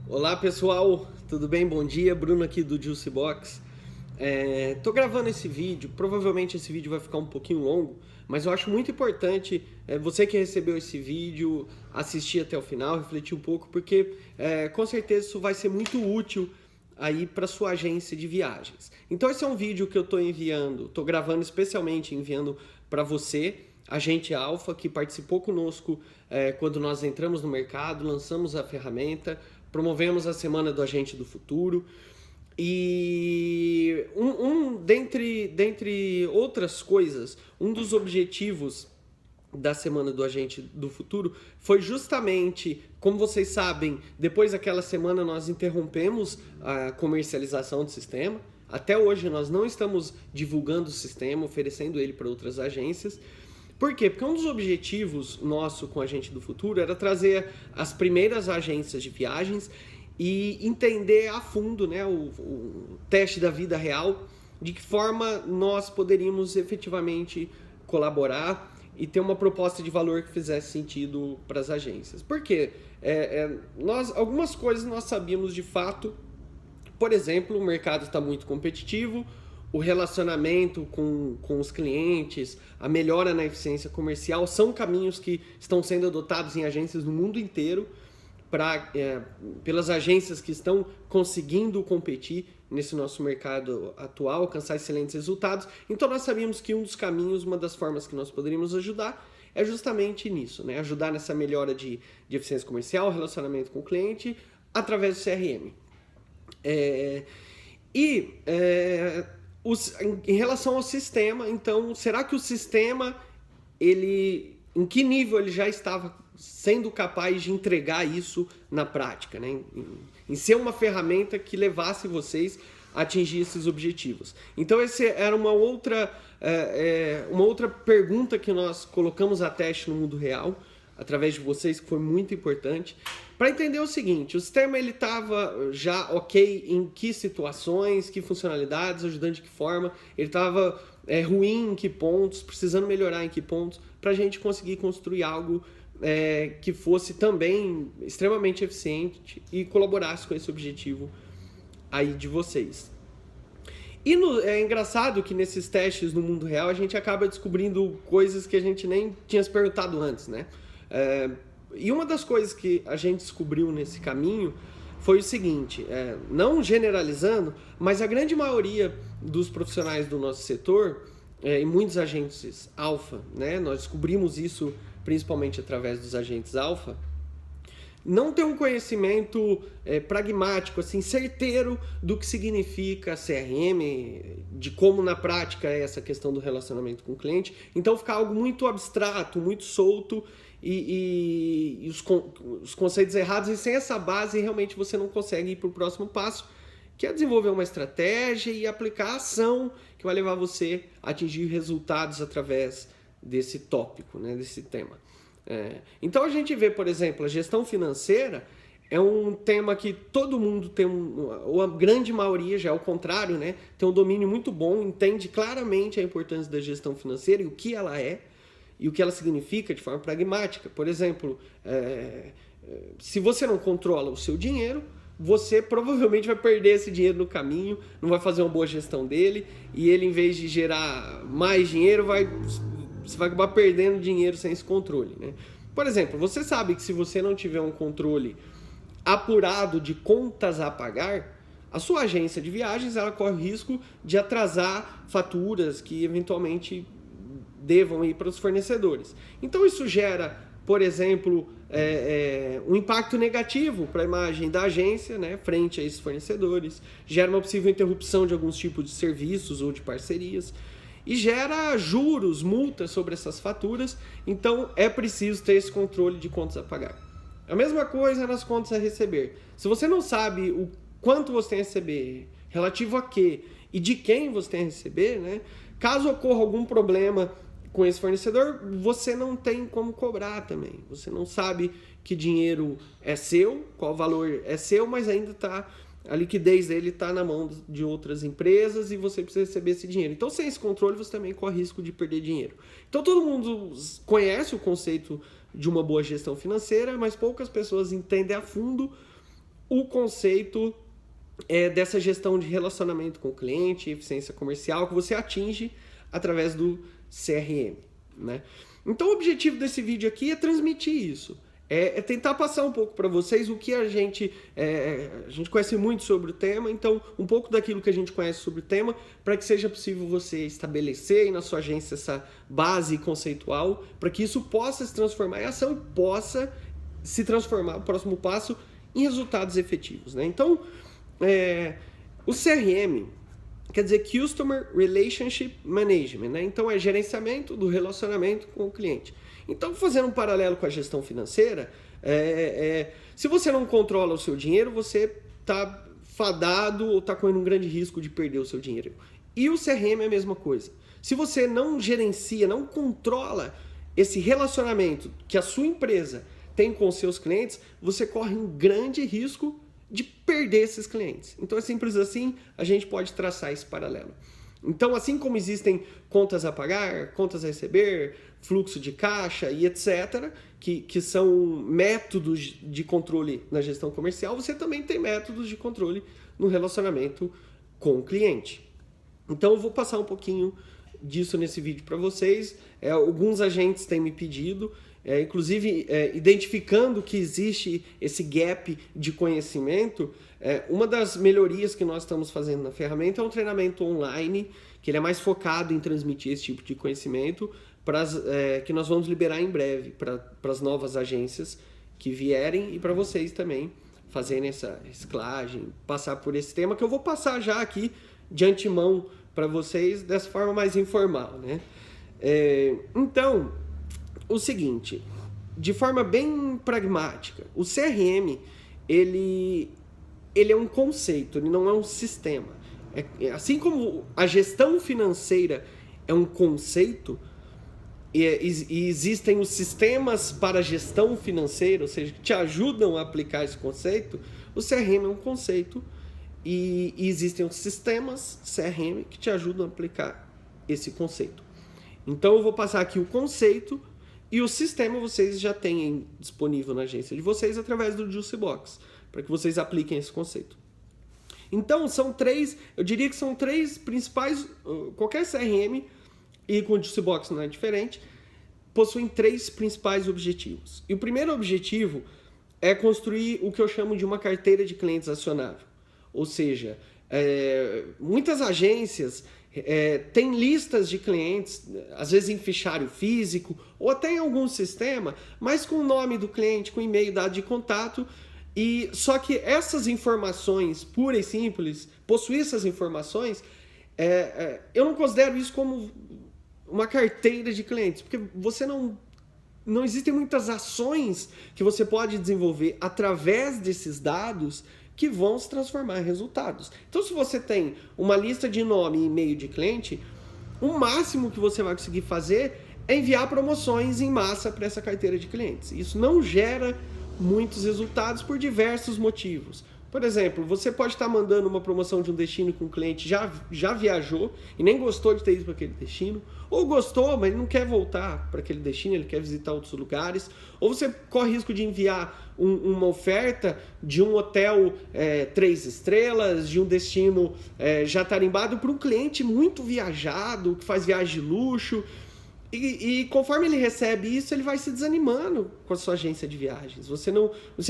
Olá pessoal, tudo bem? Bom dia, Bruno aqui do Juicy Box. Tô gravando esse vídeo, provavelmente esse vídeo vai ficar um pouquinho longo, mas eu acho muito importante você que recebeu esse vídeo assistir até o final, refletir um pouco, porque com certeza isso vai ser muito útil aí para sua agência de viagens. Então esse é um vídeo que eu estou gravando especialmente enviando para você, agente Alfa, que participou conosco quando nós entramos no mercado, lançamos a ferramenta, promovemos a Semana do Agente do Futuro. E dentre outras coisas, um dos objetivos da Semana do Agente do Futuro foi justamente, como vocês sabem, depois daquela semana nós interrompemos a comercialização do sistema. Até hoje nós não estamos divulgando o sistema, oferecendo ele para outras agências. Por quê? Porque um dos objetivos nosso com o Agente do Futuro era trazer as primeiras agências de viagens e entender a fundo, né, o teste da vida real, de que forma nós poderíamos efetivamente colaborar e ter uma proposta de valor que fizesse sentido para as agências. Por quê? Algumas coisas nós sabíamos de fato. Por exemplo, o mercado está muito competitivo, o relacionamento com os clientes, a melhora na eficiência comercial são caminhos que estão sendo adotados em agências no mundo inteiro, pelas agências que estão conseguindo competir nesse nosso mercado atual, alcançar excelentes resultados. Então nós sabíamos que um dos caminhos, uma das formas que nós poderíamos ajudar é justamente nisso, né? Ajudar nessa melhora de eficiência comercial, relacionamento com o cliente, através do CRM. Em relação ao sistema, então, será que o sistema, em que nível ele já estava sendo capaz de entregar isso na prática, né? Em ser uma ferramenta que levasse vocês a atingir esses objetivos. Então, essa era uma outra pergunta que nós colocamos a teste no mundo real, através de vocês, que foi muito importante, para entender o seguinte: o sistema estava já ok em que situações, que funcionalidades, ajudando de que forma, ele estava ruim em que pontos, precisando melhorar em que pontos, para a gente conseguir construir algo que fosse também extremamente eficiente e colaborasse com esse objetivo aí de vocês. E é engraçado que nesses testes no mundo real a gente acaba descobrindo coisas que a gente nem tinha se perguntado antes, né? E uma das coisas que a gente descobriu nesse caminho foi o seguinte, não generalizando, mas a grande maioria dos profissionais do nosso setor, e muitos agentes alfa, né, nós descobrimos isso principalmente através dos agentes alfa, não tem um conhecimento pragmático, assim, certeiro do que significa CRM, de como na prática é essa questão do relacionamento com o cliente. Então fica algo muito abstrato, muito solto, e os conceitos errados, e sem essa base realmente você não consegue ir para o próximo passo, que é desenvolver uma estratégia e aplicar a ação que vai levar você a atingir resultados através desse tópico, né, desse tema. Então a gente vê, por exemplo, a gestão financeira é um tema que todo mundo tem, ou a grande maioria já é o contrário, né, tem um domínio muito bom, entende claramente a importância da gestão financeira e o que ela é, e o que ela significa de forma pragmática. Por exemplo, se você não controla o seu dinheiro, você provavelmente vai perder esse dinheiro no caminho, não vai fazer uma boa gestão dele, e ele, em vez de gerar mais dinheiro, você vai acabar perdendo dinheiro sem esse controle, né? Por exemplo, você sabe que se você não tiver um controle apurado de contas a pagar, a sua agência de viagens ela corre o risco de atrasar faturas que eventualmente devam ir para os fornecedores. Então isso gera, por exemplo, um impacto negativo para a imagem da agência, né, frente a esses fornecedores, gera uma possível interrupção de alguns tipos de serviços ou de parcerias, e gera juros, multas sobre essas faturas. Então é preciso ter esse controle de contas a pagar. A mesma coisa nas contas a receber. Se você não sabe o quanto você tem a receber, relativo a quê e de quem você tem a receber, né, caso ocorra algum problema com esse fornecedor, você não tem como cobrar também. Você não sabe que dinheiro é seu, qual valor é seu, mas ainda a liquidez dele está na mão de outras empresas e você precisa receber esse dinheiro. Então, sem esse controle, você também corre risco de perder dinheiro. Então, todo mundo conhece o conceito de uma boa gestão financeira, mas poucas pessoas entendem a fundo o conceito dessa gestão de relacionamento com o cliente, eficiência comercial, que você atinge através do CRM, né? Então o objetivo desse vídeo aqui é transmitir isso. É tentar passar um pouco para vocês o que a gente conhece muito sobre o tema, então um pouco daquilo que a gente conhece sobre o tema, para que seja possível você estabelecer aí na sua agência essa base conceitual, para que isso possa se transformar em ação e possa se transformar, o próximo passo, em resultados efetivos, né? Então, o CRM quer dizer Customer Relationship Management, né? Então é gerenciamento do relacionamento com o cliente. Então, fazendo um paralelo com a gestão financeira, se você não controla o seu dinheiro, você está fadado ou está correndo um grande risco de perder o seu dinheiro. E o CRM é a mesma coisa. Se você não gerencia, não controla esse relacionamento que a sua empresa tem com os seus clientes, você corre um grande risco de perder esses clientes. Então é simples assim, a gente pode traçar esse paralelo. Então, assim como existem contas a pagar, contas a receber, fluxo de caixa e etc., que são métodos de controle na gestão comercial, você também tem métodos de controle no relacionamento com o cliente. Então, eu vou passar um pouquinho disso nesse vídeo para vocês. Alguns agentes têm me pedido, inclusive identificando que existe esse gap de conhecimento. Uma das melhorias que nós estamos fazendo na ferramenta é um treinamento online, que ele é mais focado em transmitir esse tipo de conhecimento, que nós vamos liberar em breve para as novas agências que vierem e para vocês também fazerem essa reciclagem, passar por esse tema que eu vou passar já aqui de antemão para vocês dessa forma mais informal, né? Então, o seguinte, de forma bem pragmática, o CRM, ele é um conceito, ele não é um sistema. Assim como a gestão financeira é um conceito, e existem os sistemas para gestão financeira, ou seja, que te ajudam a aplicar esse conceito, o CRM é um conceito e existem os sistemas CRM que te ajudam a aplicar esse conceito. Então eu vou passar aqui o conceito e o sistema vocês já têm disponível na agência de vocês através do Juicebox, para que vocês apliquem esse conceito. Então eu diria que são três principais, qualquer CRM, e com o Juicebox não é diferente, possuem três principais objetivos. E o primeiro objetivo é construir o que eu chamo de uma carteira de clientes acionável. Ou seja, muitas agências têm listas de clientes, às vezes em fichário físico, ou até em algum sistema, mas com o nome do cliente, com e-mail, dado de contato, e só que essas informações, puras e simples, possuir essas informações, eu não considero isso como uma carteira de clientes, porque você não existem muitas ações que você pode desenvolver através desses dados que vão se transformar em resultados. Então, se você tem uma lista de nome e e-mail de cliente, o máximo que você vai conseguir fazer é enviar promoções em massa para essa carteira de clientes. Isso não gera muitos resultados por diversos motivos. Por exemplo, você pode estar mandando uma promoção de um destino que um cliente já viajou e nem gostou de ter ido para aquele destino, ou gostou, mas não quer voltar para aquele destino, ele quer visitar outros lugares, ou você corre risco de enviar uma oferta de um hotel 3 estrelas, de um destino já tarimbado para um cliente muito viajado, que faz viagem de luxo, e conforme ele recebe isso, ele vai se desanimando com a sua agência de viagens. Você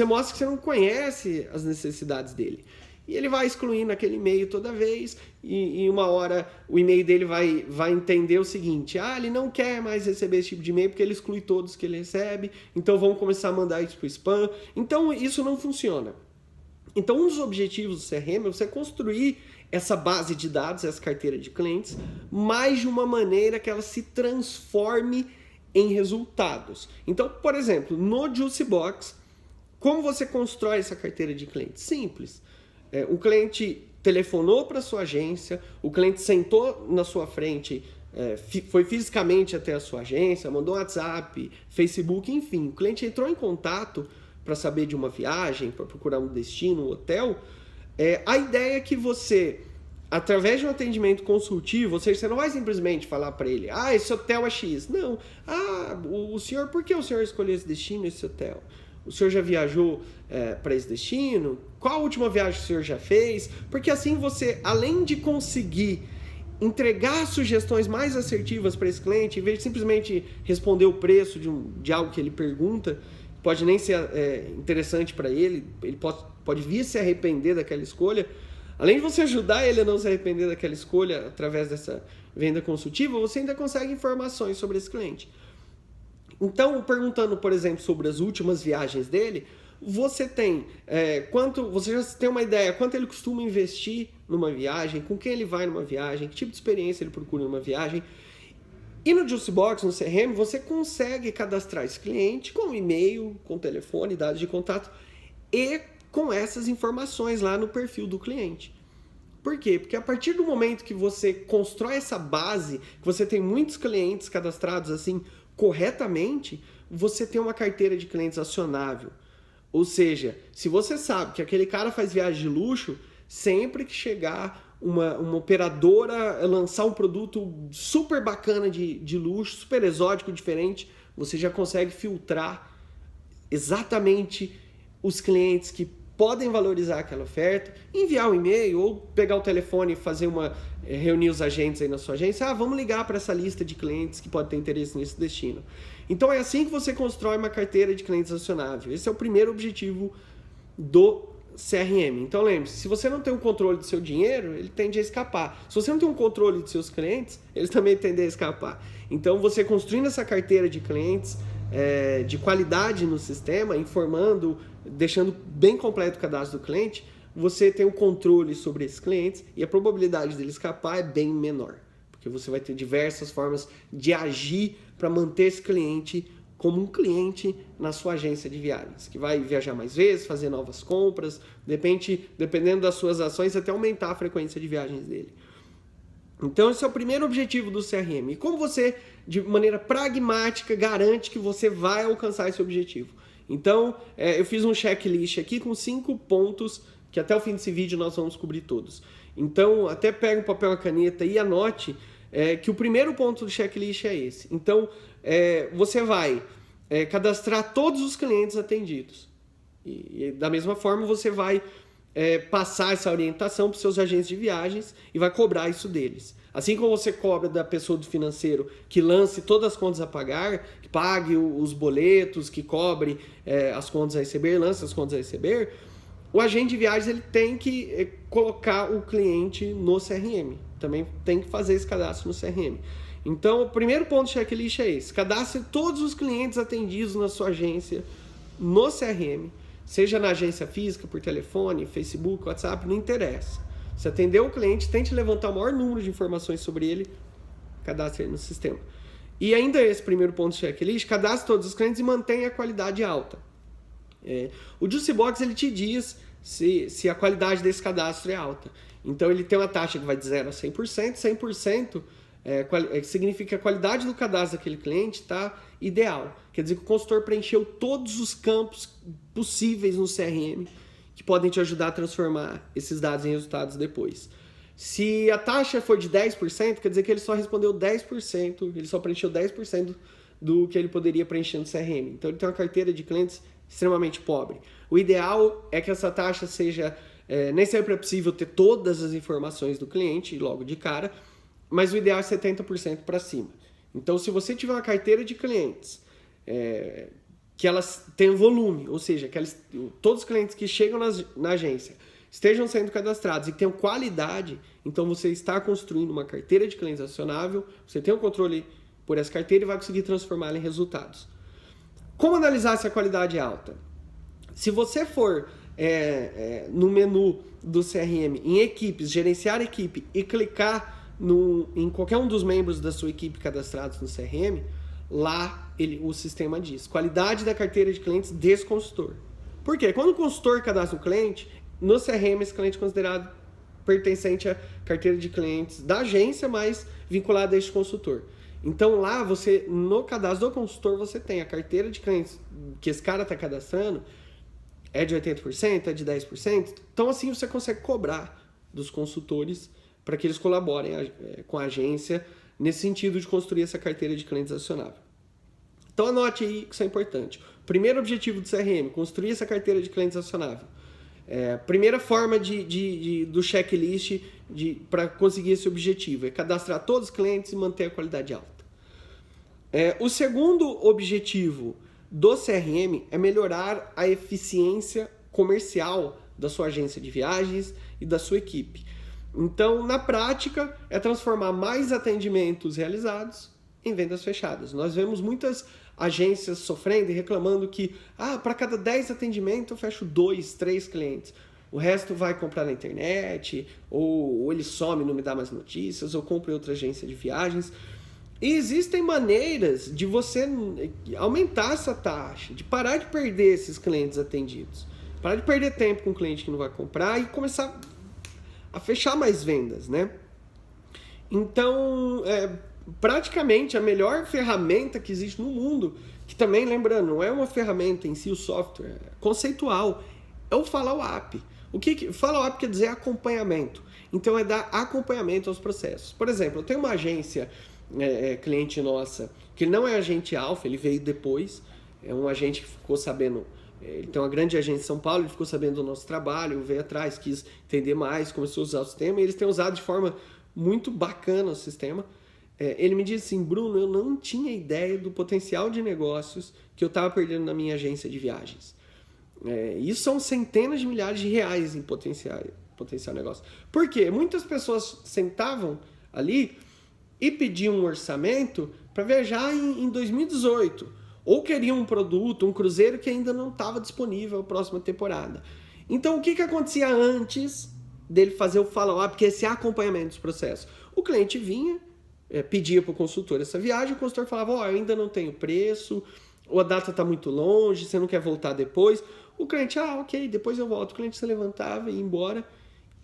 mostra que você não conhece as necessidades dele. E ele vai excluindo aquele e-mail toda vez, e uma hora o e-mail dele vai entender o seguinte: ele não quer mais receber esse tipo de e-mail porque ele exclui todos que ele recebe, então vamos começar a mandar isso para o spam. Então isso não funciona. Então um dos objetivos do CRM é você construir essa base de dados, essa carteira de clientes, mais de uma maneira que ela se transforme em resultados. Então, por exemplo, no Juicebox, como você constrói essa carteira de clientes? Simples. O cliente telefonou para a sua agência, o cliente sentou na sua frente, foi fisicamente até a sua agência, mandou WhatsApp, Facebook, enfim. O cliente entrou em contato para saber de uma viagem, para procurar um destino, um hotel. A ideia é que você através de um atendimento consultivo, ou seja, você não vai simplesmente falar para ele, esse hotel é X. Não. O senhor, por que o senhor escolheu esse destino, esse hotel? O senhor já viajou para esse destino? Qual a última viagem que o senhor já fez? Porque assim você, além de conseguir entregar sugestões mais assertivas para esse cliente, em vez de simplesmente responder o preço de algo que ele pergunta, pode nem ser interessante para ele pode vir a se arrepender daquela escolha. Além de você ajudar ele a não se arrepender daquela escolha através dessa venda consultiva, você ainda consegue informações sobre esse cliente. Então, perguntando, por exemplo, sobre as últimas viagens dele, você tem você já tem uma ideia quanto ele costuma investir numa viagem, com quem ele vai numa viagem, que tipo de experiência ele procura numa viagem. E no Juicebox, no CRM, você consegue cadastrar esse cliente com e-mail, com telefone, dados de contato e com essas informações lá no perfil do cliente. Por quê? Porque a partir do momento que você constrói essa base, que você tem muitos clientes cadastrados assim corretamente, você tem uma carteira de clientes acionável. Ou seja, se você sabe que aquele cara faz viagem de luxo, sempre que chegar uma operadora lançar um produto super bacana de luxo, super exótico, diferente, você já consegue filtrar exatamente os clientes que podem valorizar aquela oferta, enviar um e-mail ou pegar o telefone e fazer reunir os agentes aí na sua agência. Vamos ligar para essa lista de clientes que pode ter interesse nesse destino. Então é assim que você constrói uma carteira de clientes acionável. Esse é o primeiro objetivo do CRM. Então lembre-se, se você não tem um controle do seu dinheiro, ele tende a escapar. Se você não tem um controle dos seus clientes, eles também tendem a escapar. Então você construindo essa carteira de clientes de qualidade no sistema, informando, deixando bem completo o cadastro do cliente, você tem um controle sobre esses clientes e a probabilidade dele escapar é bem menor, porque você vai ter diversas formas de agir para manter esse cliente como um cliente na sua agência de viagens, que vai viajar mais vezes, fazer novas compras, dependendo das suas ações, até aumentar a frequência de viagens dele. Então esse é o primeiro objetivo do CRM. E como você, de maneira pragmática, garante que você vai alcançar esse objetivo? Então, eu fiz um checklist aqui com 5 pontos, que até o fim desse vídeo nós vamos cobrir todos. Então, até pega um papel e uma caneta e anote que o primeiro ponto do checklist é esse. Então, você vai cadastrar todos os clientes atendidos. E da mesma forma, você vai passar essa orientação para os seus agentes de viagens e vai cobrar isso deles. Assim como você cobra da pessoa do financeiro que lance todas as contas a pagar, que pague os boletos, que cobre as contas a receber, lance as contas a receber, o agente de viagens ele tem que colocar o cliente no CRM. Também tem que fazer esse cadastro no CRM. Então, o primeiro ponto do checklist é esse. Cadastre todos os clientes atendidos na sua agência no CRM, seja na agência física, por telefone, Facebook, WhatsApp, não interessa. Se atender o cliente, tente levantar o maior número de informações sobre ele, cadastre ele no sistema. E ainda esse primeiro ponto do checklist, cadastre todos os clientes e mantenha a qualidade alta. O Juicebox ele te diz se a qualidade desse cadastro é alta. Então ele tem uma taxa que vai de 0 a 100%. 100% significa que a qualidade do cadastro daquele cliente está ideal. Quer dizer que o consultor preencheu todos os campos possíveis no CRM que podem te ajudar a transformar esses dados em resultados depois. Se a taxa for de 10%, quer dizer que ele só respondeu 10%, ele só preencheu 10% do que ele poderia preencher no CRM. Então ele tem uma carteira de clientes extremamente pobre. O ideal é que essa taxa seja, nem sempre é possível ter todas as informações do cliente logo de cara, mas o ideal é 70% para cima. Então se você tiver uma carteira de clientes que elas tenham volume, ou seja, que todos os clientes que chegam na agência estejam sendo cadastrados e que tenham qualidade, então você está construindo uma carteira de clientes acionável, você tem um controle por essa carteira e vai conseguir transformá-la em resultados. Como analisar se a qualidade é alta? Se você for no menu do CRM, em equipes, gerenciar equipe e clicar em qualquer um dos membros da sua equipe cadastrados no CRM, lá o sistema diz qualidade da carteira de clientes desse consultor. Por quê? Quando o consultor cadastra um cliente, no CRM esse cliente é considerado pertencente à carteira de clientes da agência, mas vinculado a este consultor. Então lá, no cadastro do consultor, você tem a carteira de clientes que esse cara está cadastrando, é de 80%, é de 10%. Então assim você consegue cobrar dos consultores para que eles colaborem com a agência nesse sentido de construir essa carteira de clientes acionável. Então anote aí que isso é importante. Primeiro objetivo do CRM, construir essa carteira de clientes acionável. Primeira forma do checklist para conseguir esse objetivo é cadastrar todos os clientes e manter a qualidade alta. O segundo objetivo do CRM é melhorar a eficiência comercial da sua agência de viagens e da sua equipe. Então, na prática, é transformar mais atendimentos realizados em vendas fechadas. Nós vemos muitas agências sofrendo e reclamando que para cada 10 atendimentos eu fecho 2, 3 clientes. O resto vai comprar na internet, ou ele some e não me dá mais notícias, ou compra em outra agência de viagens. E existem maneiras de você aumentar essa taxa, de parar de perder esses clientes atendidos. Parar de perder tempo com um cliente que não vai comprar e começar a fechar mais vendas, né? Então, praticamente a melhor ferramenta que existe no mundo, que também, lembrando, não é uma ferramenta em si, o software, é conceitual, é o follow-up. Follow-up quer dizer acompanhamento. Então, é dar acompanhamento aos processos. Por exemplo, eu tenho uma agência, cliente nossa, que ele não é agente alfa, ele veio depois, é um agente que ficou sabendo, ele tem uma grande agência em São Paulo, ele ficou sabendo do nosso trabalho, veio atrás, quis entender mais, começou a usar o sistema, e eles têm usado de forma muito bacana o sistema. Ele me disse assim: Bruno, eu não tinha ideia do potencial de negócios que eu estava perdendo na minha agência de viagens. Isso são centenas de milhares de reais em potencial negócio. Por quê? Muitas pessoas sentavam ali e pediam um orçamento para viajar em 2018. Ou queriam um produto, um cruzeiro que ainda não estava disponível na próxima temporada. Então, o que acontecia antes dele fazer o follow-up, que é esse acompanhamento dos processos? O cliente vinha, pedia para o consultor essa viagem, o consultor falava: eu ainda não tenho preço, ou a data está muito longe, você não quer voltar depois. O cliente: ok, depois eu volto. O cliente se levantava e ia embora,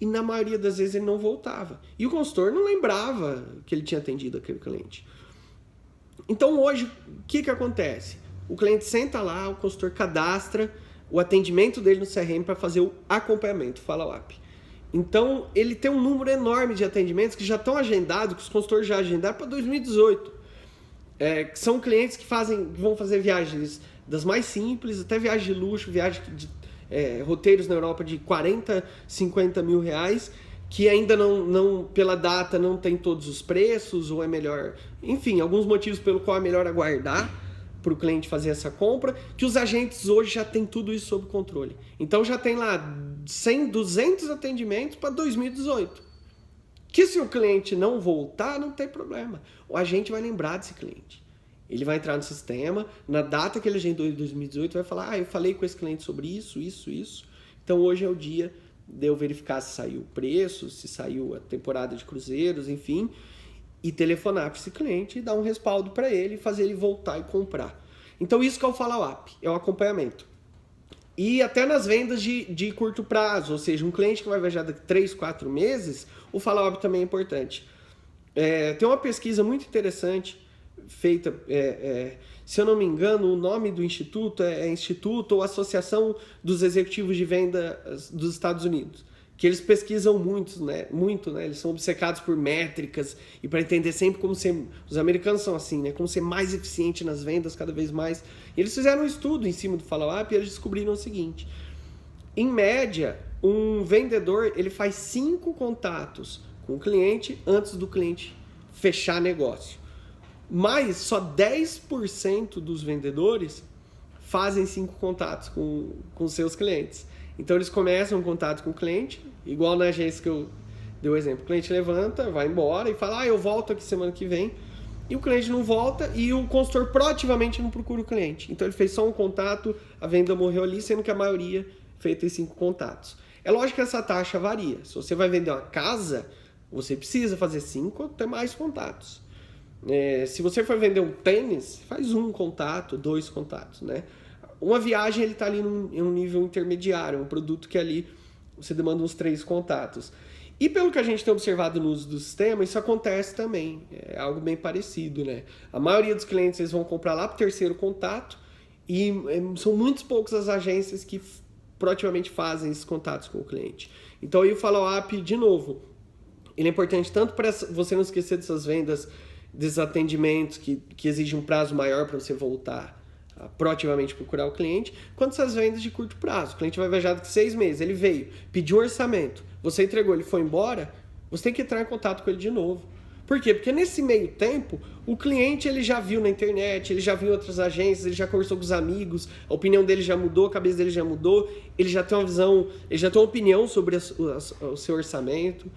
e na maioria das vezes ele não voltava. E o consultor não lembrava que ele tinha atendido aquele cliente. Então hoje, o que acontece? O cliente senta lá, o consultor cadastra o atendimento dele no CRM para fazer o acompanhamento, follow-up. Então ele tem um número enorme de atendimentos que já estão agendados, que os consultores já agendaram para 2018. Que são clientes que vão fazer viagens das mais simples, até viagem de luxo, viagem de roteiros na Europa de 40, 50 mil reais, que ainda não, pela data, não tem todos os preços, ou é melhor... Enfim, alguns motivos pelo qual é melhor aguardar para o cliente fazer essa compra, que os agentes hoje já têm tudo isso sob controle. Então já tem lá 100, 200 atendimentos para 2018. Que se o cliente não voltar, não tem problema. O agente vai lembrar desse cliente. Ele vai entrar no sistema, na data que ele agendou em 2018, vai falar: eu falei com esse cliente sobre isso, isso, isso. Então hoje é o dia de eu verificar se saiu o preço, se saiu a temporada de cruzeiros, enfim, e telefonar para esse cliente e dar um respaldo para ele e fazer ele voltar e comprar. Então isso que é o follow-up, é o acompanhamento. E até nas vendas de curto prazo, ou seja, um cliente que vai viajar daqui 3, 4 meses, o follow-up também é importante. Tem uma pesquisa muito interessante feita, se eu não me engano, o nome do instituto é Instituto ou Associação dos Executivos de Venda dos Estados Unidos, que eles pesquisam muito, né? Eles são obcecados por métricas e para entender sempre como ser... Os americanos são assim, né? Como ser mais eficiente nas vendas cada vez mais. E eles fizeram um estudo em cima do follow-up e eles descobriram o seguinte: em média, um vendedor ele faz 5 contatos com o cliente antes do cliente fechar negócio. Mas só 10% dos vendedores fazem 5 contatos com seus clientes. Então eles começam um contato com o cliente, igual na agência que eu dei o exemplo. O cliente levanta, vai embora e fala: eu volto aqui semana que vem. E o cliente não volta e o consultor proativamente não procura o cliente. Então ele fez só um contato, a venda morreu ali, sendo que a maioria fez 5 contatos. É lógico que essa taxa varia. Se você vai vender uma casa, você precisa fazer 5 ou até mais contatos. Se você for vender um tênis, faz 1 contato, 2 contatos, né? Uma viagem ele está ali em um nível intermediário, um produto que ali você demanda uns 3 contatos. E pelo que a gente tem observado no uso do sistema, isso acontece também, é algo bem parecido, né? A maioria dos clientes eles vão comprar lá para o 3º contato e são muito poucas as agências que proativamente fazem esses contatos com o cliente. Então aí o follow-up, de novo, ele é importante tanto para você não esquecer dessas vendas, desses atendimentos que exigem um prazo maior para você voltar a proativamente procurar o cliente, quanto essas vendas de curto prazo. O cliente vai viajar daqui 6 meses, ele veio, pediu um orçamento, você entregou, ele foi embora, você tem que entrar em contato com ele de novo. Por quê? Porque nesse meio tempo, o cliente ele já viu na internet, ele já viu em outras agências, ele já conversou com os amigos, a opinião dele já mudou, a cabeça dele já mudou, ele já tem uma visão, ele já tem uma opinião sobre o seu orçamento,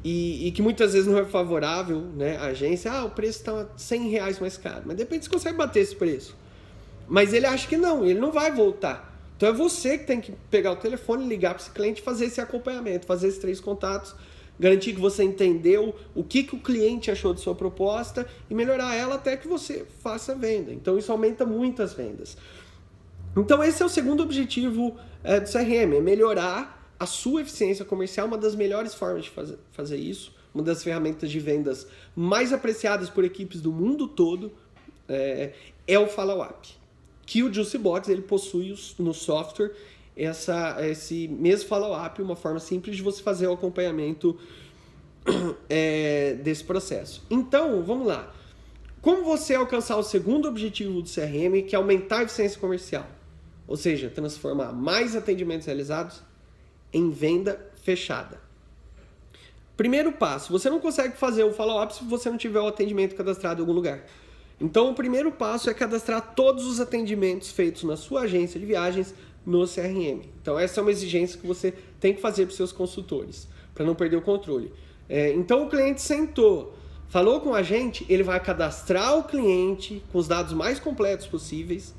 e que muitas vezes não é favorável, né, à agência. O preço está R$100 mais caro, mas de repente você consegue bater esse preço. Mas ele acha que não, ele não vai voltar. Então é você que tem que pegar o telefone, ligar para esse cliente, fazer esse acompanhamento, fazer esses 3 contatos, garantir que você entendeu o que o cliente achou de sua proposta e melhorar ela até que você faça a venda. Então isso aumenta muito as vendas. Então esse é o segundo objetivo do CRM, é melhorar a sua eficiência comercial. Uma das melhores formas de fazer isso, uma das ferramentas de vendas mais apreciadas por equipes do mundo todo, é o follow-up. Que o Juicebox ele possui no software esse mesmo follow-up, uma forma simples de você fazer o acompanhamento desse processo. Então, vamos lá. Como você alcançar o segundo objetivo do CRM, que é aumentar a eficiência comercial? Ou seja, transformar mais atendimentos realizados em venda fechada. Primeiro passo, você não consegue fazer o follow-up se você não tiver o atendimento cadastrado em algum lugar. Então, o primeiro passo é cadastrar todos os atendimentos feitos na sua agência de viagens no CRM. Então, essa é uma exigência que você tem que fazer para os seus consultores, para não perder o controle. Então, o cliente sentou, falou com a gente, ele vai cadastrar o cliente com os dados mais completos possíveis,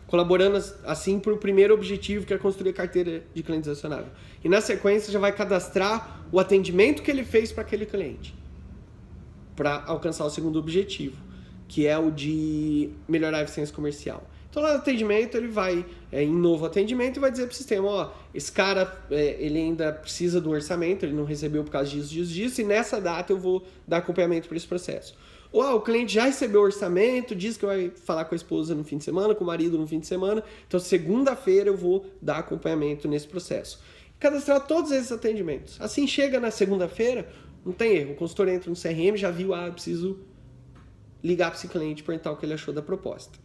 colaborando assim para o primeiro objetivo, que é construir a carteira de clientes acionável. E na sequência já vai cadastrar o atendimento que ele fez para aquele cliente, para alcançar o segundo objetivo, que é o de melhorar a eficiência comercial. Então lá no atendimento ele vai em novo atendimento e vai dizer para o sistema, esse cara ele ainda precisa do orçamento, ele não recebeu por causa disso, e nessa data eu vou dar acompanhamento para esse processo. Ou o cliente já recebeu o orçamento, diz que vai falar com a esposa no fim de semana, com o marido no fim de semana, então segunda-feira eu vou dar acompanhamento nesse processo. Cadastrar todos esses atendimentos. Assim chega na segunda-feira, não tem erro, o consultor entra no CRM, já viu, eu preciso ligar para esse cliente e perguntar o que ele achou da proposta.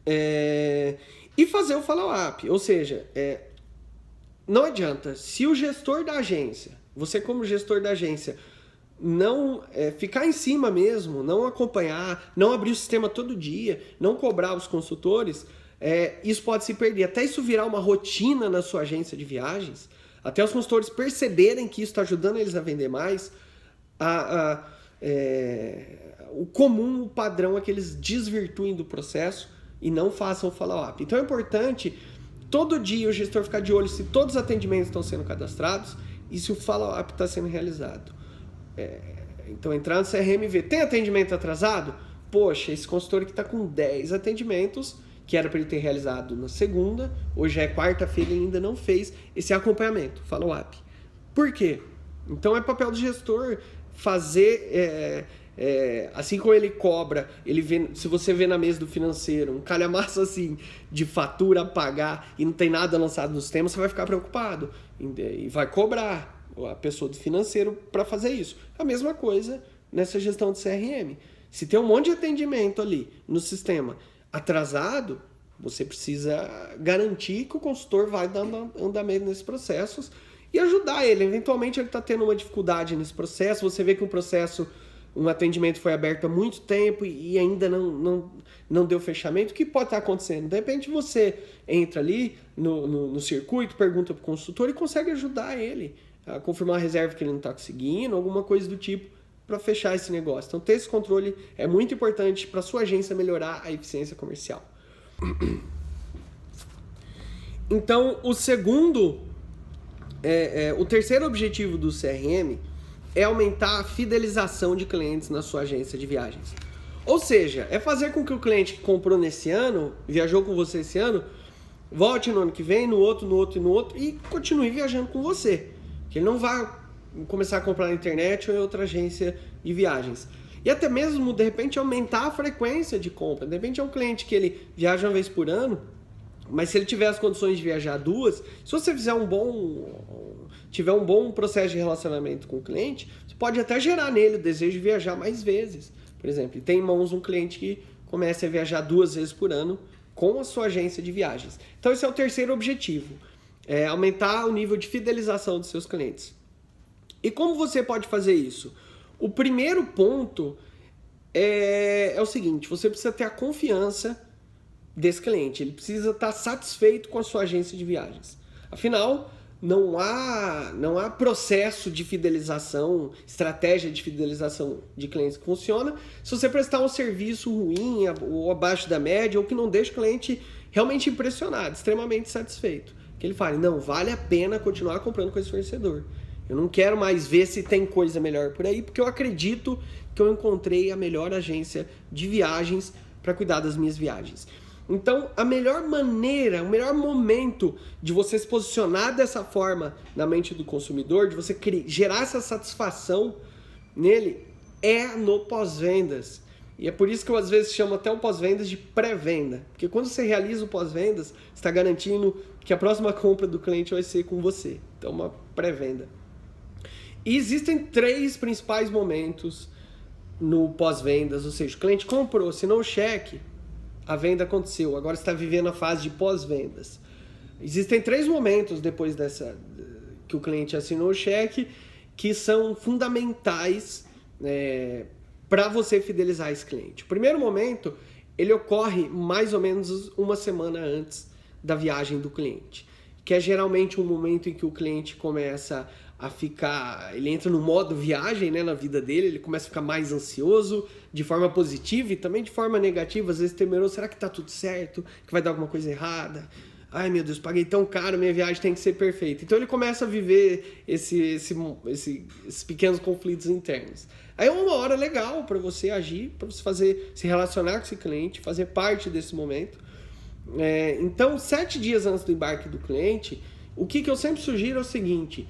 E fazer o follow-up, ou seja, não adianta, se o gestor da agência, você como gestor da agência, não ficar em cima mesmo, não acompanhar, não abrir o sistema todo dia, não cobrar os consultores, isso pode se perder, até isso virar uma rotina na sua agência de viagens, até os consultores perceberem que isso está ajudando eles a vender mais, o comum, o padrão é que eles desvirtuem do processo e não façam o follow-up. Então é importante todo dia o gestor ficar de olho se todos os atendimentos estão sendo cadastrados e se o follow-up está sendo realizado. Então entrar no CRM e ver, tem atendimento atrasado? Poxa, esse consultor aqui está com 10 atendimentos, que era para ele ter realizado na segunda, hoje é quarta-feira e ainda não fez esse acompanhamento, follow-up. Por quê? Então é papel do gestor fazer... assim como ele cobra, ele vê, se você vê na mesa do financeiro um calhamaço assim de fatura a pagar e não tem nada lançado no sistema, você vai ficar preocupado e vai cobrar a pessoa do financeiro para fazer isso. A mesma coisa nessa gestão de CRM. Se tem um monte de atendimento ali no sistema atrasado, você precisa garantir que o consultor vai dando andamento nesses processos e ajudar ele. Eventualmente ele está tendo uma dificuldade nesse processo, você vê que um atendimento foi aberto há muito tempo e ainda não deu fechamento, o que pode estar acontecendo? De repente você entra ali no circuito, pergunta para o consultor e consegue ajudar ele a confirmar a reserva que ele não está conseguindo, alguma coisa do tipo, para fechar esse negócio. Então ter esse controle é muito importante para a sua agência melhorar a eficiência comercial. Então o terceiro objetivo do CRM é aumentar a fidelização de clientes na sua agência de viagens. Ou seja, é fazer com que o cliente que comprou nesse ano, viajou com você esse ano, volte no ano que vem, no outro e continue viajando com você. Que ele não vai começar a comprar na internet ou em outra agência de viagens. E até mesmo, de repente, aumentar a frequência de compra. De repente é um cliente que ele viaja uma vez por ano Mas se ele tiver as condições de viajar 2, se você tiver um bom processo de relacionamento com o cliente, você pode até gerar nele o desejo de viajar mais vezes. Por exemplo, tem em mãos um cliente que começa a viajar 2 vezes por ano com a sua agência de viagens. Então esse é o terceiro objetivo, aumentar o nível de fidelização dos seus clientes. E como você pode fazer isso? O primeiro ponto é o seguinte, você precisa ter a confiança desse cliente, ele precisa estar satisfeito com a sua agência de viagens. Afinal, não há processo de fidelização, estratégia de fidelização de clientes que funciona se você prestar um serviço ruim ou abaixo da média ou que não deixa o cliente realmente impressionado, extremamente satisfeito. Que ele fale, não, vale a pena continuar comprando com esse fornecedor. Eu não quero mais ver se tem coisa melhor por aí, porque eu acredito que eu encontrei a melhor agência de viagens para cuidar das minhas viagens. Então, a melhor maneira, o melhor momento de você se posicionar dessa forma na mente do consumidor, de você gerar essa satisfação nele, é no pós-vendas. E é por isso que eu às vezes chamo até o pós-vendas de pré-venda. Porque quando você realiza o pós-vendas, você está garantindo que a próxima compra do cliente vai ser com você. Então, uma pré-venda. E existem 3 principais momentos no pós-vendas, ou seja, o cliente comprou, assinou o cheque, a venda aconteceu, agora está vivendo a fase de pós-vendas. Existem 3 momentos depois que o cliente assinou o cheque que são fundamentais para você fidelizar esse cliente. O primeiro momento, ele ocorre mais ou menos uma semana antes da viagem do cliente, que é geralmente um momento em que o cliente começa a ficar, ele entra no modo viagem, né, na vida dele, ele começa a ficar mais ansioso, de forma positiva e também de forma negativa, às vezes temeroso, será que tá tudo certo? Que vai dar alguma coisa errada? Ai meu Deus, paguei tão caro, minha viagem tem que ser perfeita. Então ele começa a viver esses pequenos conflitos internos. Aí é uma hora legal para você agir, para você se relacionar com esse cliente, fazer parte desse momento. Então, 7 dias antes do embarque do cliente, o que eu sempre sugiro é o seguinte: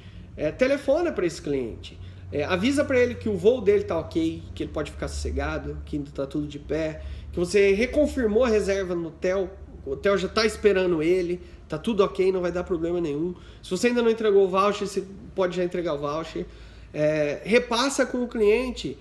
telefona para esse cliente, avisa para ele que o voo dele está ok, que ele pode ficar sossegado, que está tudo de pé, que você reconfirmou a reserva no hotel, o hotel já está esperando ele, está tudo ok, não vai dar problema nenhum. Se você ainda não entregou o voucher, você pode já entregar o voucher. Repassa com o cliente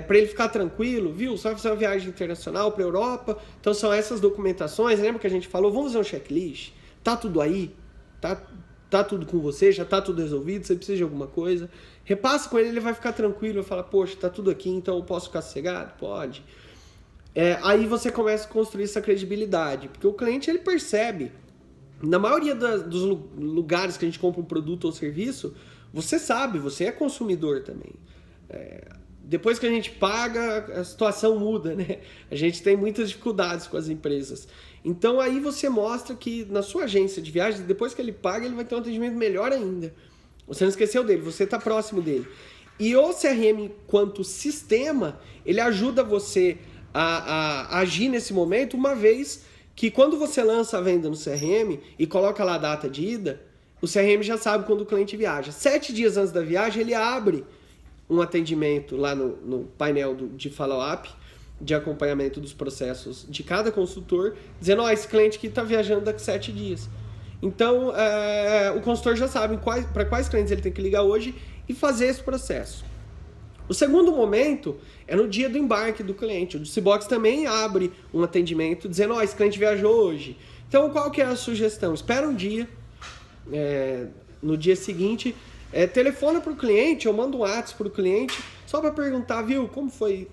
para ele ficar tranquilo, viu? Você vai fazer uma viagem internacional para a Europa, então são essas documentações, lembra que a gente falou, vamos fazer um checklist, tá tudo aí, tá tudo com você, já tá tudo resolvido, você precisa de alguma coisa, repassa com ele, ele vai ficar tranquilo, vai falar, poxa, tá tudo aqui, então eu posso ficar sossegado? Pode. Aí você começa a construir essa credibilidade, porque o cliente, ele percebe, na maioria dos lugares que a gente compra um produto ou serviço, você sabe, você é consumidor também. Depois que a gente paga, a situação muda, né? A gente tem muitas dificuldades com as empresas. Então aí você mostra que na sua agência de viagens, depois que ele paga, ele vai ter um atendimento melhor ainda. Você não esqueceu dele, você está próximo dele. E o CRM, quanto sistema, ele ajuda você a agir nesse momento, uma vez que quando você lança a venda no CRM e coloca lá a data de ida, o CRM já sabe quando o cliente viaja. 7 dias antes da viagem, ele abre um atendimento lá no painel de follow-up, de acompanhamento dos processos de cada consultor, dizendo, esse cliente aqui está viajando daqui 7 dias. Então, o consultor já sabe para quais clientes ele tem que ligar hoje e fazer esse processo. O segundo momento é no dia do embarque do cliente. O Juicebox também abre um atendimento dizendo, esse cliente viajou hoje. Então, qual que é a sugestão? Espera um dia, no dia seguinte, telefona para o cliente ou manda um WhatsApp para o cliente só para perguntar, viu, como foi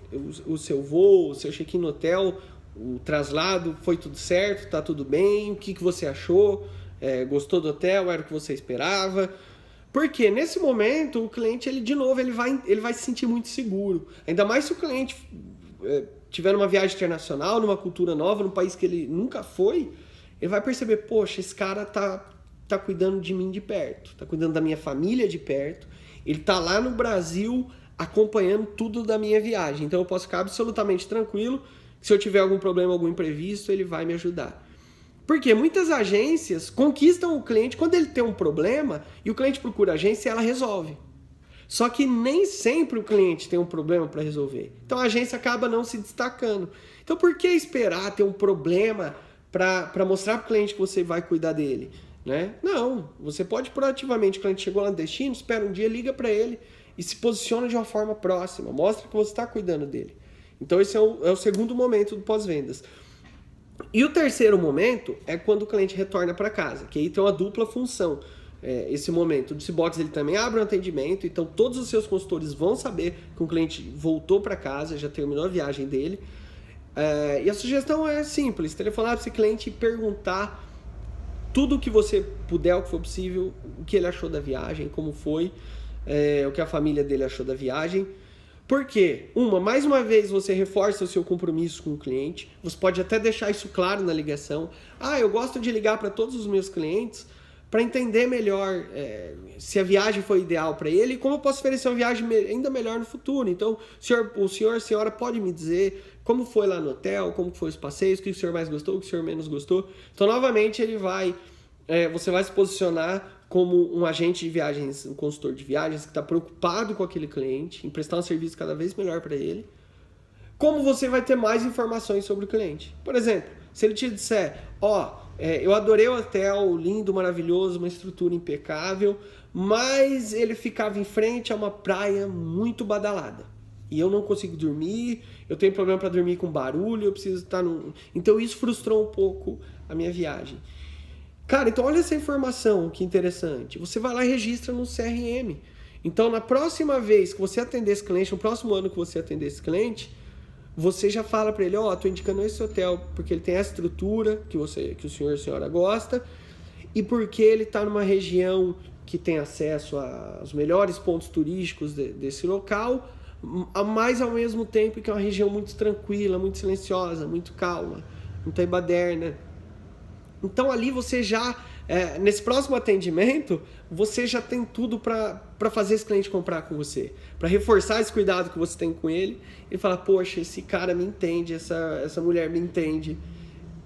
o seu voo, o seu check-in no hotel, o traslado, foi tudo certo, tá tudo bem, o que você achou, gostou do hotel, era o que você esperava? Porque nesse momento o cliente, ele vai se sentir muito seguro, ainda mais se o cliente tiver numa viagem internacional, numa cultura nova, num país que ele nunca foi, ele vai perceber, poxa, esse cara tá cuidando de mim de perto, tá cuidando da minha família de perto, ele tá lá no Brasil acompanhando tudo da minha viagem, então eu posso ficar absolutamente tranquilo, se eu tiver algum problema, algum imprevisto, ele vai me ajudar. Porque muitas agências conquistam o cliente quando ele tem um problema e o cliente procura a agência e ela resolve. Só que nem sempre o cliente tem um problema para resolver, então a agência acaba não se destacando. Então por que esperar ter um problema para mostrar para o cliente que você vai cuidar dele, né? Não, você pode proativamente, o cliente chegou lá no destino, espera um dia, liga para ele e se posiciona de uma forma próxima, mostra que você está cuidando dele. Então esse é o segundo momento do pós-vendas. E o terceiro momento é quando o cliente retorna para casa, que aí tem uma dupla função. Esse momento, o Juicebox ele também abre um atendimento, então todos os seus consultores vão saber que o cliente voltou para casa, já terminou a viagem dele. E a sugestão é simples, telefonar para esse cliente e perguntar tudo o que você puder, o que for possível, o que ele achou da viagem, como foi, o que a família dele achou da viagem. Porque, mais uma vez você reforça o seu compromisso com o cliente, você pode até deixar isso claro na ligação. Eu gosto de ligar para todos os meus clientes para entender melhor se a viagem foi ideal para ele e como eu posso oferecer uma viagem ainda melhor no futuro. Então, o senhor, a senhora pode me dizer como foi lá no hotel, como foi os passeios, o que o senhor mais gostou, o que o senhor menos gostou. Então, novamente, você vai se posicionar como um agente de viagens, um consultor de viagens que está preocupado com aquele cliente, em prestar um serviço cada vez melhor para ele. Como você vai ter mais informações sobre o cliente? Por exemplo, se ele te disser, eu adorei o hotel, lindo, maravilhoso, uma estrutura impecável, mas ele ficava em frente a uma praia muito badalada. E eu não consigo dormir, eu tenho problema para dormir com barulho, eu preciso estar Então isso frustrou um pouco a minha viagem. Cara, então olha essa informação, que interessante. Você vai lá e registra no CRM. Então, na próxima vez que você atender esse cliente, no próximo ano que você atender esse cliente, você já fala para ele, tô indicando esse hotel porque ele tem a estrutura que o senhor e a senhora gosta e porque ele está numa região que tem acesso aos melhores pontos turísticos desse local, mas ao mesmo tempo que é uma região muito tranquila, muito silenciosa, muito calma, não tem baderna. Então ali você já, nesse próximo atendimento, você já tem tudo para fazer esse cliente comprar com você. Para reforçar esse cuidado que você tem com ele e falar, poxa, esse cara me entende, essa mulher me entende.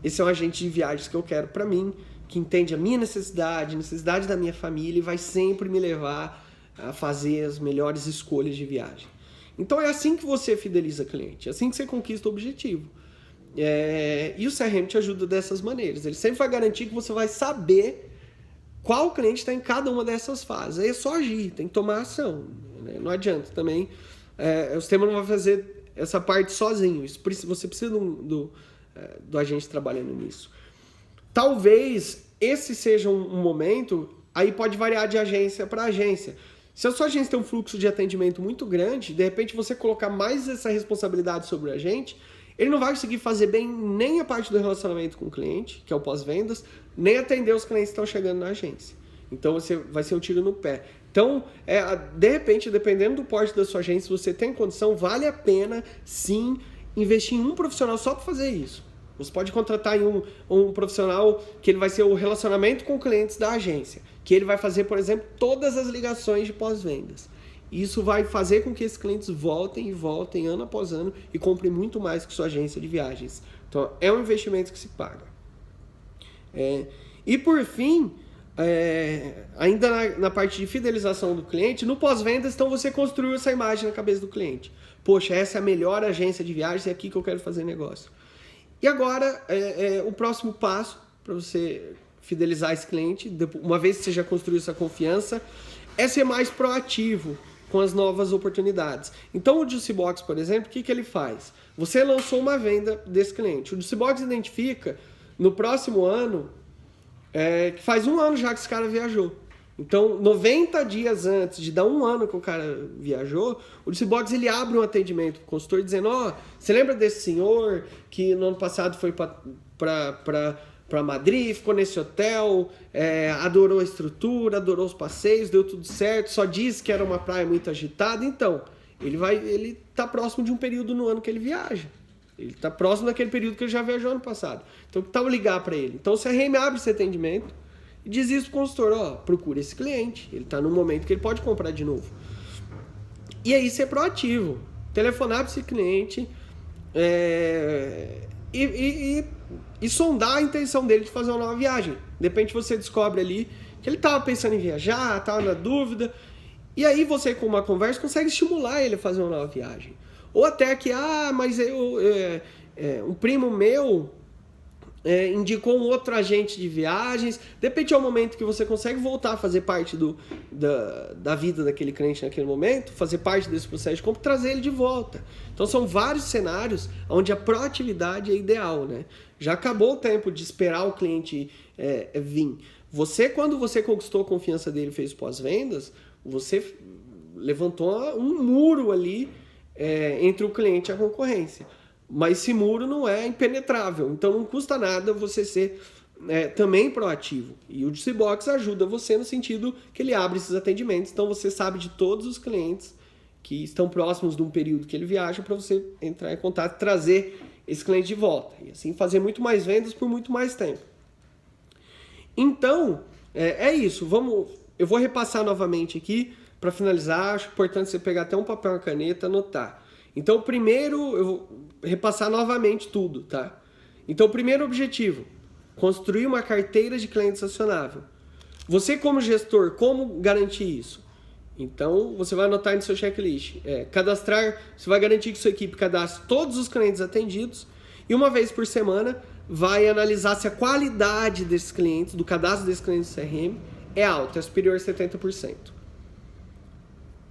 Esse é um agente de viagens que eu quero para mim, que entende a minha necessidade da minha família e vai sempre me levar a fazer as melhores escolhas de viagem. Então é assim que você fideliza cliente, é assim que você conquista o objetivo. E o CRM te ajuda dessas maneiras. Ele sempre vai garantir que você vai saber qual cliente está em cada uma dessas fases. Aí é só agir, tem que tomar ação, né? Não adianta também. O sistema não vai fazer essa parte sozinho. Você precisa do agente trabalhando nisso. Talvez esse seja um momento, aí pode variar de agência para agência. Se a sua agência tem um fluxo de atendimento muito grande, de repente você colocar mais essa responsabilidade sobre o agente, ele não vai conseguir fazer bem nem a parte do relacionamento com o cliente, que é o pós-vendas, nem atender os clientes que estão chegando na agência. Então vai ser um tiro no pé. Então, de repente, dependendo do porte da sua agência, se você tem condição, vale a pena sim investir em um profissional só para fazer isso. Você pode contratar em um profissional que ele vai ser o relacionamento com clientes da agência, que ele vai fazer, por exemplo, todas as ligações de pós-vendas. Isso vai fazer com que esses clientes voltem e voltem ano após ano e comprem muito mais que sua agência de viagens. Então, é um investimento que se paga. E por fim, ainda na parte de fidelização do cliente, no pós-vendas, então você construiu essa imagem na cabeça do cliente. Poxa, essa é a melhor agência de viagens, é aqui que eu quero fazer negócio. E agora, o próximo passo para você fidelizar esse cliente, uma vez que você já construiu essa confiança, é ser mais proativo com as novas oportunidades. Então o Juicebox, por exemplo, o que ele faz? Você lançou uma venda desse cliente. O Juicebox identifica no próximo ano, que faz um ano já que esse cara viajou. Então, 90 dias antes de dar um ano que o cara viajou, o Juicebox ele abre um atendimento para o consultor dizendo, você lembra desse senhor que no ano passado foi para Madrid, ficou nesse hotel, adorou a estrutura, adorou os passeios, deu tudo certo, só disse que era uma praia muito agitada. Então, ele está próximo de um período no ano que ele viaja. Ele está próximo daquele período que ele já viajou ano passado. Então, que tal ligar para ele? Então, o CRM abre esse atendimento e diz isso para o consultor, procura esse cliente, ele está num momento que ele pode comprar de novo. E aí, ser proativo, telefonar para esse cliente e sondar a intenção dele de fazer uma nova viagem. De repente você descobre ali que ele estava pensando em viajar, estava na dúvida, e aí você com uma conversa consegue estimular ele a fazer uma nova viagem. Ou até que, mas um primo meu indicou um outro agente de viagens. De repente é o momento que você consegue voltar a fazer parte da vida daquele cliente naquele momento, fazer parte desse processo de compra, trazer ele de volta. Então são vários cenários onde a proatividade é ideal, né? Já acabou o tempo de esperar o cliente vir. Quando você conquistou a confiança dele e fez pós-vendas, você levantou um muro ali entre o cliente e a concorrência. Mas esse muro não é impenetrável, então não custa nada você ser também proativo. E o Juicy Box ajuda você no sentido que ele abre esses atendimentos, então você sabe de todos os clientes que estão próximos de um período que ele viaja para você entrar em contato e trazer esse cliente de volta. E assim fazer muito mais vendas por muito mais tempo. Então, é isso. Eu vou repassar novamente aqui para finalizar. Acho importante você pegar até um papel e uma caneta e anotar. Então, primeiro, eu vou repassar novamente tudo, tá? Então, o primeiro objetivo, construir uma carteira de clientes acionável. Você, como gestor, como garantir isso? Então, você vai anotar no seu checklist. Você vai garantir que sua equipe cadastre todos os clientes atendidos e uma vez por semana vai analisar se a qualidade desses clientes, do cadastro desses clientes do CRM, é alta, é superior a 70%.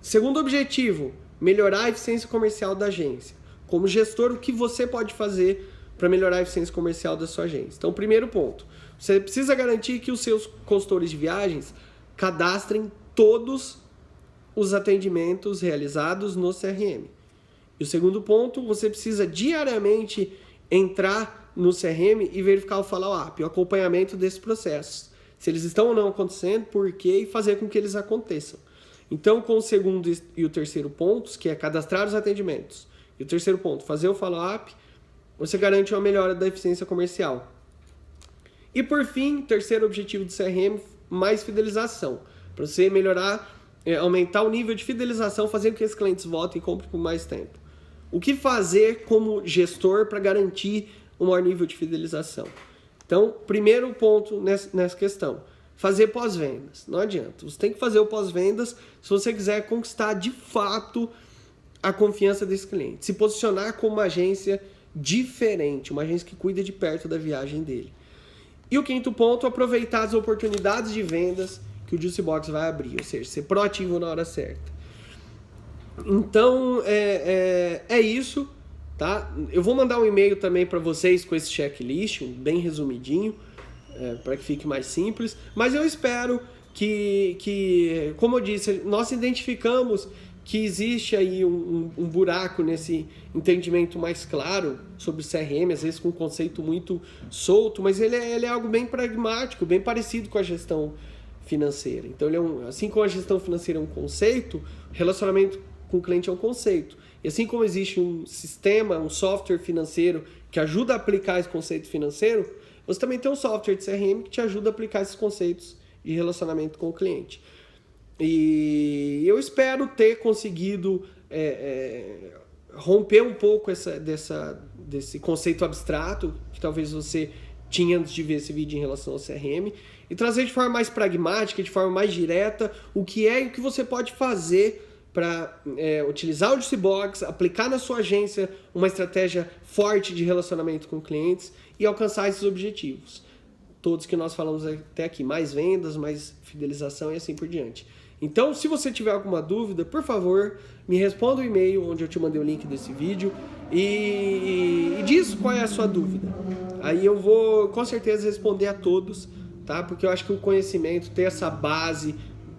Segundo objetivo, melhorar a eficiência comercial da agência. Como gestor, o que você pode fazer para melhorar a eficiência comercial da sua agência? Então, primeiro ponto, você precisa garantir que os seus consultores de viagens cadastrem todos os atendimentos realizados no CRM. E o segundo ponto, você precisa diariamente entrar no CRM e verificar o follow-up, o acompanhamento desses processos. Se eles estão ou não acontecendo, por quê, e fazer com que eles aconteçam. Então, com o segundo e o terceiro pontos, que é cadastrar os atendimentos, e o terceiro ponto, fazer o follow-up, você garante uma melhora da eficiência comercial. E por fim, terceiro objetivo do CRM, mais fidelização. Para você melhorar, aumentar o nível de fidelização, fazendo com que esses clientes voltem e comprem por mais tempo. O que fazer como gestor para garantir um maior nível de fidelização? Então, primeiro ponto nessa questão, fazer pós-vendas. Não adianta, você tem que fazer o pós-vendas se você quiser conquistar de fato a confiança desse cliente. Se posicionar como uma agência diferente, uma agência que cuida de perto da viagem dele. E o quinto ponto, aproveitar as oportunidades de vendas que o Juicy Box vai abrir, ou seja, ser proativo na hora certa. Então, é isso, tá? Eu vou mandar um e-mail também para vocês com esse checklist, bem resumidinho, para que fique mais simples. Mas eu espero que, como eu disse, nós identificamos que existe aí um buraco nesse entendimento mais claro sobre o CRM, às vezes com um conceito muito solto, mas ele é algo bem pragmático, bem parecido com a gestão financeira. Então, assim como a gestão financeira é um conceito, relacionamento com o cliente é um conceito. E assim como existe um sistema, um software financeiro que ajuda a aplicar esse conceito financeiro, você também tem um software de CRM que te ajuda a aplicar esses conceitos de relacionamento com o cliente. E eu espero ter conseguido romper um pouco desse conceito abstrato que talvez você tinha antes de ver esse vídeo em relação ao CRM e trazer de forma mais pragmática, de forma mais direta, o que é e o que você pode fazer para utilizar o Juicy Box, aplicar na sua agência uma estratégia forte de relacionamento com clientes e alcançar esses objetivos. Todos que nós falamos até aqui, mais vendas, mais fidelização e assim por diante. Então, se você tiver alguma dúvida, por favor, me responda o e-mail onde eu te mandei o link desse vídeo e diz qual é a sua dúvida. Aí eu vou, com certeza, responder a todos, tá? Porque eu acho que o conhecimento, ter essa base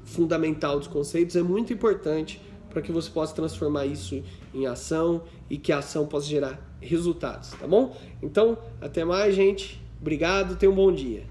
fundamental dos conceitos é muito importante para que você possa transformar isso em ação e que a ação possa gerar resultados, tá bom? Então, até mais, gente. Obrigado, tenha um bom dia.